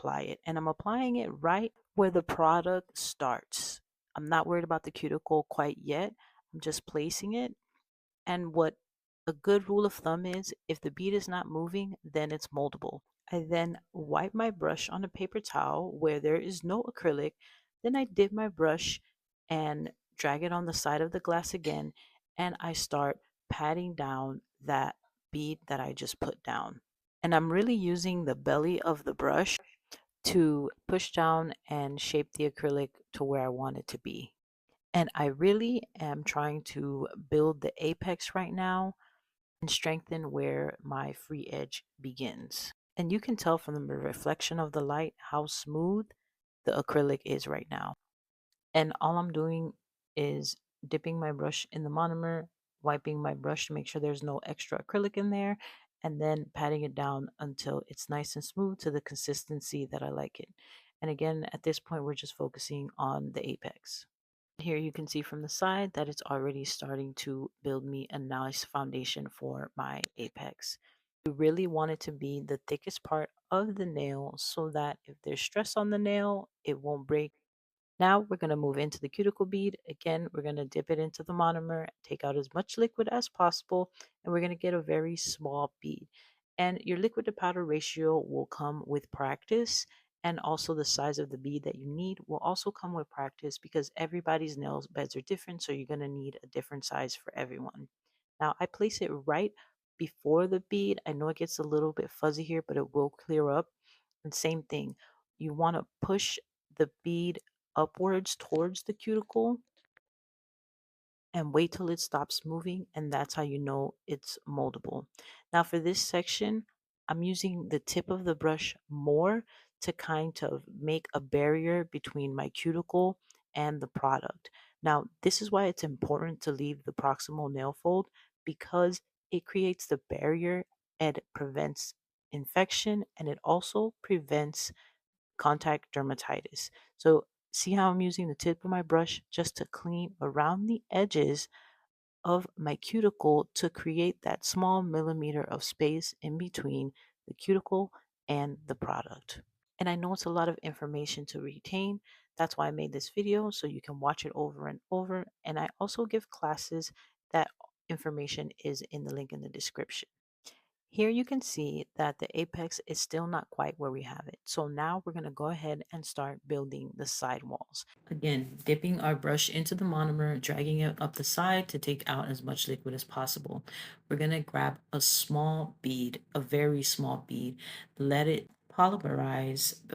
apply it. And I'm applying it right where the product starts. I'm not worried about the cuticle quite yet. I'm just placing it. And what a good rule of thumb is, if the bead is not moving, then it's moldable. I then wipe my brush on a paper towel where there is no acrylic. Then I dip my brush and drag it on the side of the glass again, and I start patting down that bead that I just put down. And I'm really using the belly of the brush to push down and shape the acrylic to where I want it to be. And I really am trying to build the apex right now and strengthen where my free edge begins. And you can tell from the reflection of the light how smooth the acrylic is right now. And all I'm doing is dipping my brush in the monomer, wiping my brush to make sure there's no extra acrylic in there, and then patting it down until it's nice and smooth to the consistency that I like it. And again, at this point, we're just focusing on the apex. Here you can see from the side that it's already starting to build me a nice foundation for my apex. You really want it to be the thickest part of the nail so that if there's stress on the nail, it won't break. Now we're going to move into the cuticle bead. Again, we're going to dip it into the monomer, take out as much liquid as possible, and we're going to get a very small bead. And your liquid to powder ratio will come with practice, and also the size of the bead that you need will also come with practice because everybody's nail beds are different, so you're going to need a different size for everyone. Now I place it right before the bead. I know it gets a little bit fuzzy here, but it will clear up. And same thing, you want to push the bead upwards towards the cuticle and wait till it stops moving, and that's how you know it's moldable. Now for this section, I'm using the tip of the brush more to kind of make a barrier between my cuticle and the product. Now this is why it's important to leave the proximal nail fold, because it creates the barrier and it prevents infection, and it also prevents contact dermatitis. So see how I'm using the tip of my brush just to clean around the edges of my cuticle to create that small millimeter of space in between the cuticle and the product. And I know it's a lot of information to retain. That's why I made this video so you can watch it over and over. And I also give classes. That information is in the link in the description. Here you can see that the apex is still not quite where we have it. So now we're going to go ahead and start building the side walls. Again, dipping our brush into the monomer, dragging it up the side to take out as much liquid as possible. We're going to grab a small bead, a very small bead, let it polymerize